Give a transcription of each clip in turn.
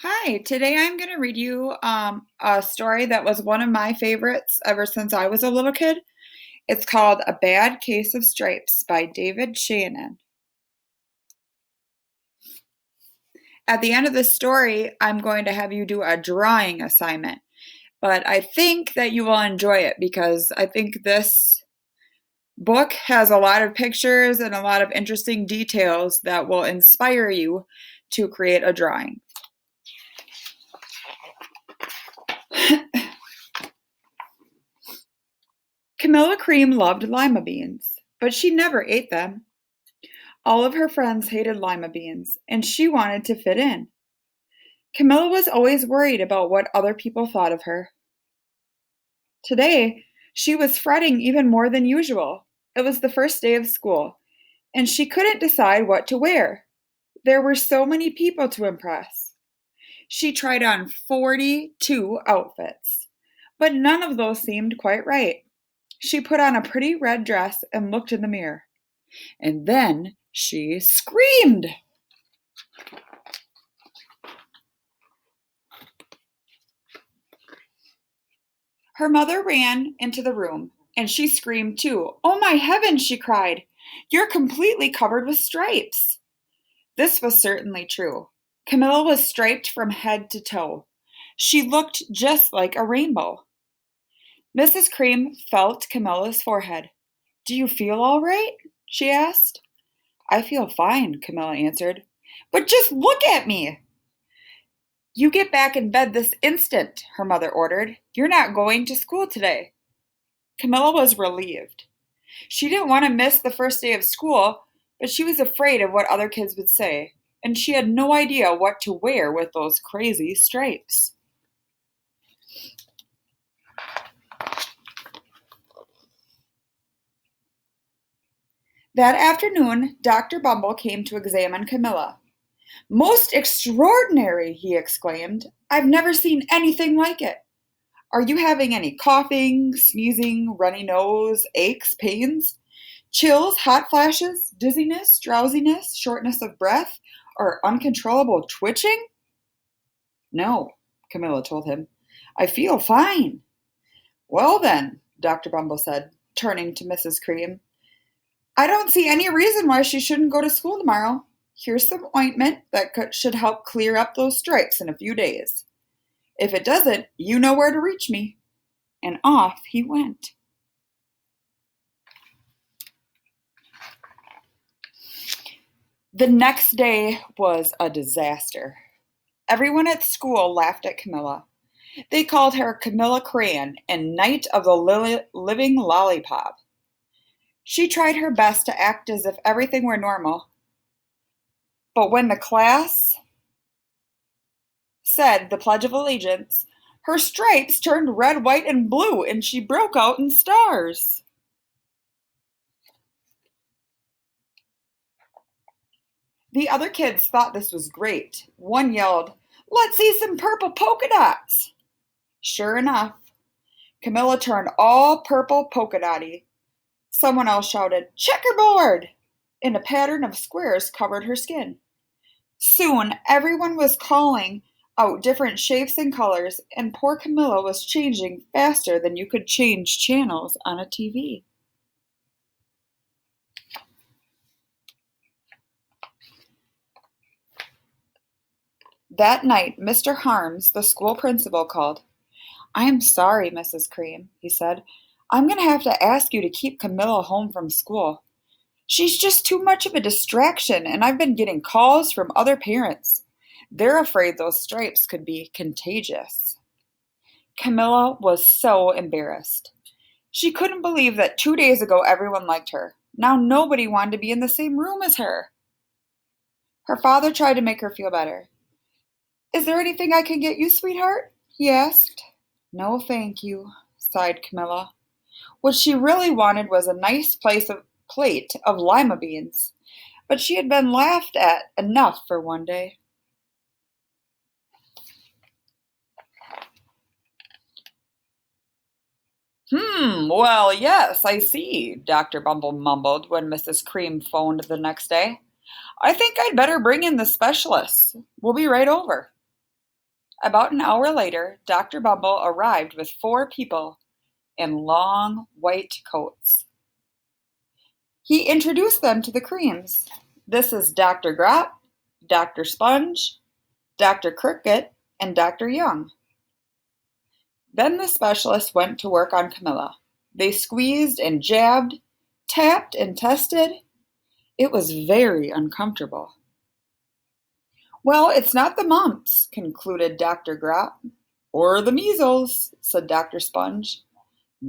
Hi, today I'm going to read you a story that was one of my favorites ever since I was a little kid. It's called A Bad Case of Stripes by David Shannon. At the end of the story, I'm going to have you do a drawing assignment, but I think that you will enjoy it because I think this book has a lot of pictures and a lot of interesting details that will inspire you to create a drawing. Camilla Cream loved lima beans, but she never ate them. All of her friends hated lima beans, and she wanted to fit in. Camilla was always worried about what other people thought of her. Today, she was fretting even more than usual. It was the first day of school, and she couldn't decide what to wear. There were so many people to impress. She tried on 42 outfits, but none of those seemed quite right. She put on a pretty red dress and looked in the mirror. And then she screamed. Her mother ran into the room, and she screamed too. "Oh my heavens," she cried. "You're completely covered with stripes." This was certainly true. Camilla was striped from head to toe. She looked just like a rainbow. Mrs. Cream felt Camilla's forehead. "Do you feel all right?" she asked. "I feel fine," Camilla answered. "But just look at me." "You get back in bed this instant," her mother ordered. "You're not going to school today." Camilla was relieved. She didn't want to miss the first day of school, but she was afraid of what other kids would say, and she had no idea what to wear with those crazy stripes. That afternoon, Dr. Bumble came to examine Camilla. "Most extraordinary!" he exclaimed. "I've never seen anything like it. Are you having any coughing, sneezing, runny nose, aches, pains, chills, hot flashes, dizziness, drowsiness, shortness of breath, or uncontrollable twitching?" "No," Camilla told him. "I feel fine." "Well then," Dr. Bumble said, turning to Mrs. Cream, "I don't see any reason why she shouldn't go to school tomorrow. Here's some ointment that should help clear up those stripes in a few days. If it doesn't, you know where to reach me." And off he went. The next day was a disaster. Everyone at school laughed at Camilla. They called her Camilla Crayon and Knight of the Living Lollipop. She tried her best to act as if everything were normal, but when the class said the Pledge of Allegiance, her stripes turned red, white, and blue, and she broke out in stars. The other kids thought this was great. One yelled, "Let's see some purple polka dots." Sure enough, Camilla turned all purple polka dotty. Someone else shouted, "Checkerboard!" and a pattern of squares covered her skin. Soon everyone was calling out different shapes and colors, and poor Camilla was changing faster than you could change channels on a TV. That night, Mr. Harms, the school principal, called. "I am sorry, Mrs. Cream," he said. "I'm going to have to ask you to keep Camilla home from school. She's just too much of a distraction, and I've been getting calls from other parents. They're afraid those stripes could be contagious." Camilla was so embarrassed. She couldn't believe that 2 days ago everyone liked her. Now nobody wanted to be in the same room as her. Her father tried to make her feel better. "Is there anything I can get you, sweetheart?" he asked. "No, thank you," sighed Camilla. What she really wanted was a nice plate of lima beans, but she had been laughed at enough for one day. Well, yes, I see," Dr. Bumble mumbled when Mrs. Cream phoned the next day. "I think I'd better bring in the specialists. We'll be right over." About an hour later, Dr. Bumble arrived with 4 people in long white coats. He introduced them to the creams. This is Dr. Grop, Dr. Sponge, Dr. Cricket, and Dr. Young. Then the specialists went to work on Camilla. They squeezed and jabbed, tapped and tested. It was very uncomfortable. Well, it's not the mumps, concluded Dr. Grop. Or the measles, said Dr. Sponge.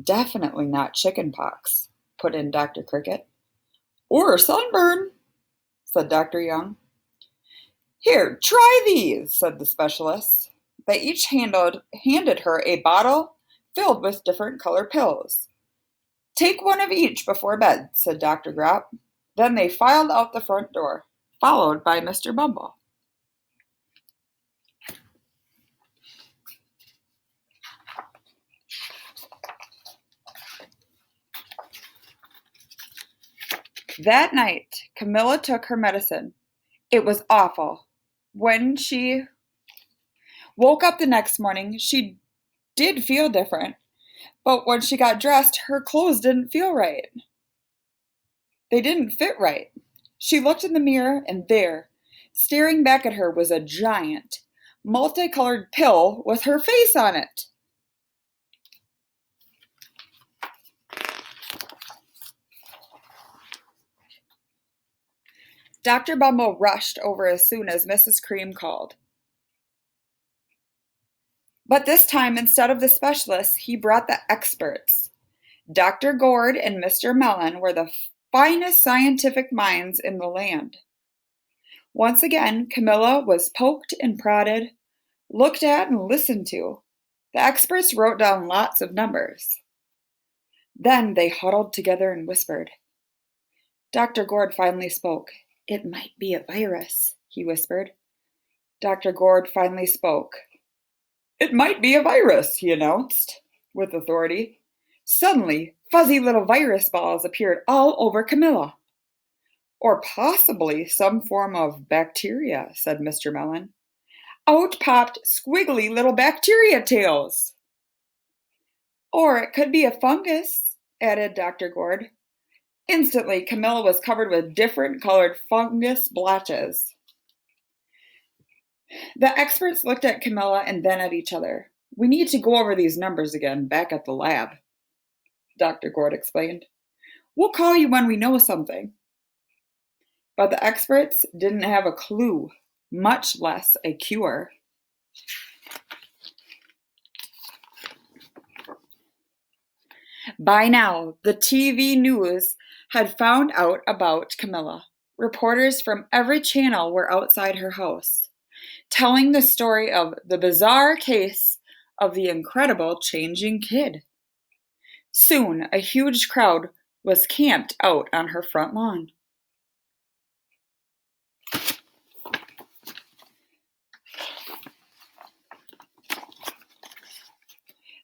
Definitely not chicken pox, put in Dr. Cricket. Or sunburn, said Dr. Young. Here, try these, said the specialists. They each handed her a bottle filled with different colored pills. Take one of each before bed, said Dr. Grop. Then they filed out the front door, followed by Mr. Bumble. That night, Camilla took her medicine. It was awful. When she woke up the next morning, she did feel different, but when she got dressed, her clothes didn't feel right. They didn't fit right. She looked in the mirror, and there, staring back at her, was a giant, multicolored pill with her face on it. Dr. Bumble rushed over as soon as Mrs. Cream called. But this time, instead of the specialists, he brought the experts. Dr. Gord and Mr. Mellon were the finest scientific minds in the land. Once again, Camilla was poked and prodded, looked at and listened to. The experts wrote down lots of numbers. Then they huddled together and whispered. Dr. Gord finally spoke. It might be a virus, he whispered. Dr. Gord finally spoke. It might be a virus, he announced, with authority. Suddenly, fuzzy little virus balls appeared all over Camilla. Or possibly some form of bacteria, said Mr. Mellon. Out popped squiggly little bacteria tails. Or it could be a fungus, added Dr. Gord. Instantly, Camilla was covered with different colored fungus blotches. The experts looked at Camilla and then at each other. We need to go over these numbers again back at the lab, Dr. Gord explained. We'll call you when we know something. But the experts didn't have a clue, much less a cure. By now, the TV news had found out about Camilla. Reporters from every channel were outside her house, telling the story of the bizarre case of the incredible changing kid. Soon, a huge crowd was camped out on her front lawn.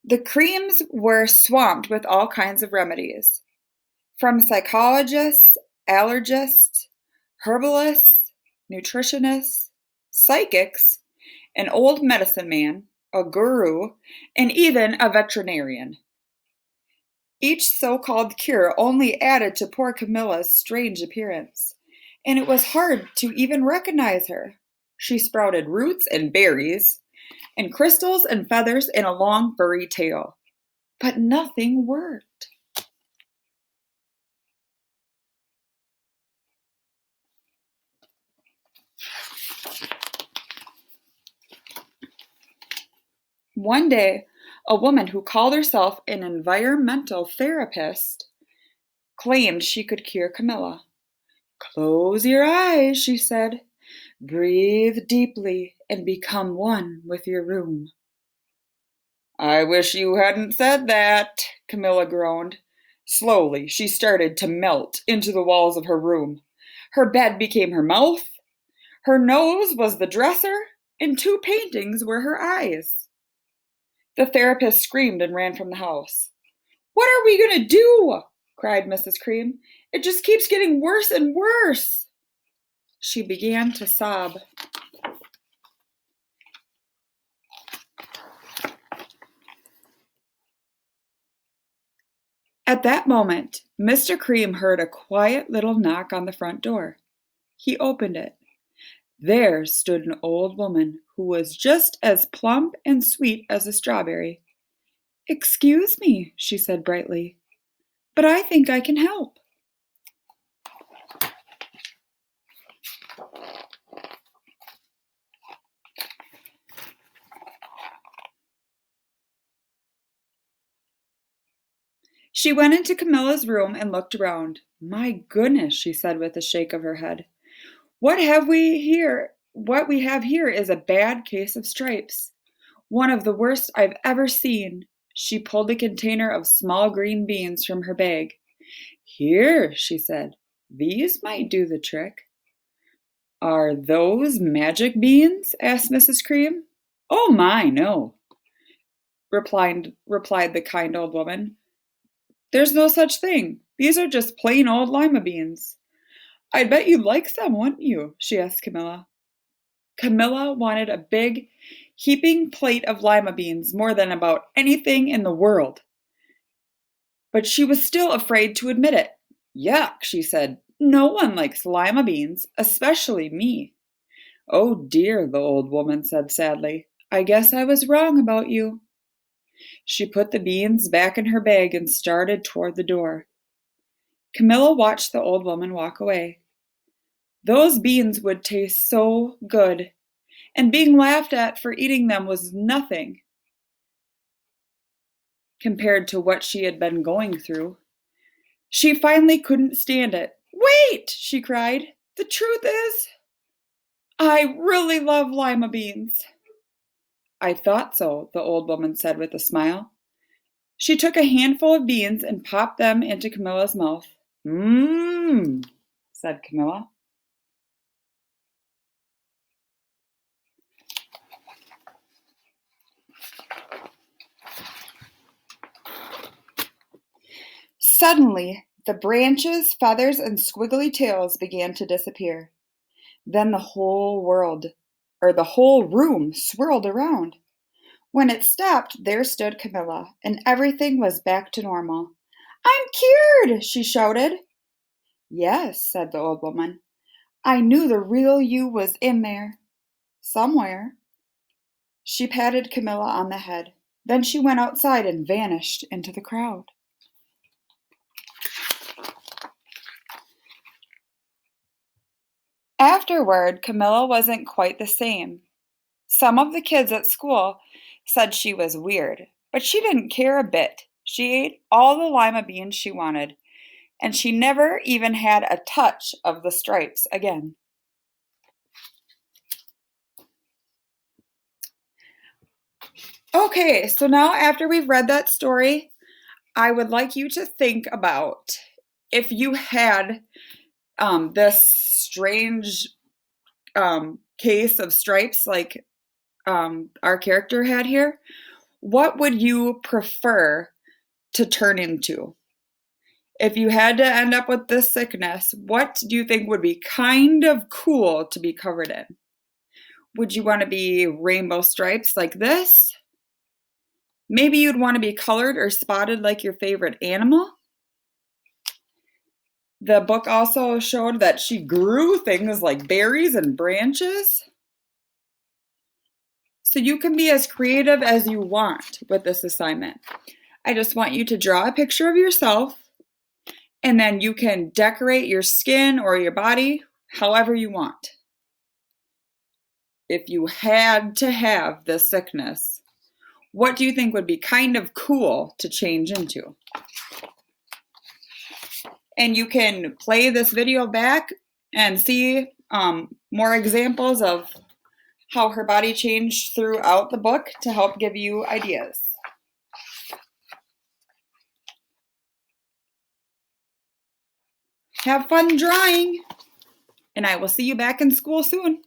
The creams were swamped with all kinds of remedies, from psychologists, allergists, herbalists, nutritionists, psychics, an old medicine man, a guru, and even a veterinarian. Each so-called cure only added to poor Camilla's strange appearance, and it was hard to even recognize her. She sprouted roots and berries, and crystals and feathers in a long furry tail. But nothing worked. One day, a woman who called herself an environmental therapist claimed she could cure Camilla. Close your eyes, she said. Breathe deeply and become one with your room. I wish you hadn't said that, Camilla groaned. Slowly, she started to melt into the walls of her room. Her bed became her mouth, her nose was the dresser, and 2 paintings were her eyes. The therapist screamed and ran from the house. What are we going to do? Cried Mrs. Cream. It just keeps getting worse and worse. She began to sob. At that moment, Mr. Cream heard a quiet little knock on the front door. He opened it. There stood an old woman who was just as plump and sweet as a strawberry. "Excuse me," she said brightly, "but I think I can help." She went into Camilla's room and looked around. "My goodness," she said with a shake of her head. "What have we here? What we have here is a bad case of stripes. One of the worst I've ever seen." She pulled a container of small green beans from her bag. "Here," she said, "these might do the trick." "Are those magic beans?" asked Mrs. Cream. "Oh my, no," replied the kind old woman. "There's no such thing. These are just plain old lima beans." "I'd bet you'd like some, wouldn't you?" she asked Camilla. Camilla wanted a big, heaping plate of lima beans more than about anything in the world. But she was still afraid to admit it. "Yuck," she said. "No one likes lima beans, especially me." "Oh dear," the old woman said sadly. "I guess I was wrong about you." She put the beans back in her bag and started toward the door. Camilla watched the old woman walk away. Those beans would taste so good, and being laughed at for eating them was nothing compared to what she had been going through. She finally couldn't stand it. "Wait!" she cried. "The truth is, I really love lima beans." "I thought so," the old woman said with a smile. She took a handful of beans and popped them into Camilla's mouth. "Mmm," said Camilla. Suddenly, the branches, feathers, and squiggly tails began to disappear. Then the whole room swirled around. When it stopped, there stood Camilla, and everything was back to normal. "I'm cured!" she shouted. "Yes," said the old woman. "I knew the real you was in there, somewhere." She patted Camilla on the head. Then she went outside and vanished into the crowd. Afterward, Camilla wasn't quite the same. Some of the kids at school said she was weird, but she didn't care a bit. She ate all the lima beans she wanted, and she never even had a touch of the stripes again. Okay, so now after we've read that story, I would like you to think about if you had this strange case of stripes like our character had here. What would you prefer to turn into? If you had to end up with this sickness, what do you think would be kind of cool to be covered in? Would you want to be rainbow stripes like this? Maybe you'd want to be colored or spotted like your favorite animal. The book also showed that she grew things like berries and branches. So you can be as creative as you want with this assignment. I just want you to draw a picture of yourself, and then you can decorate your skin or your body however you want. If you had to have this sickness, what do you think would be kind of cool to change into? And you can play this video back and see more examples of how her body changed throughout the book to help give you ideas. Have fun drawing, and I will see you back in school soon.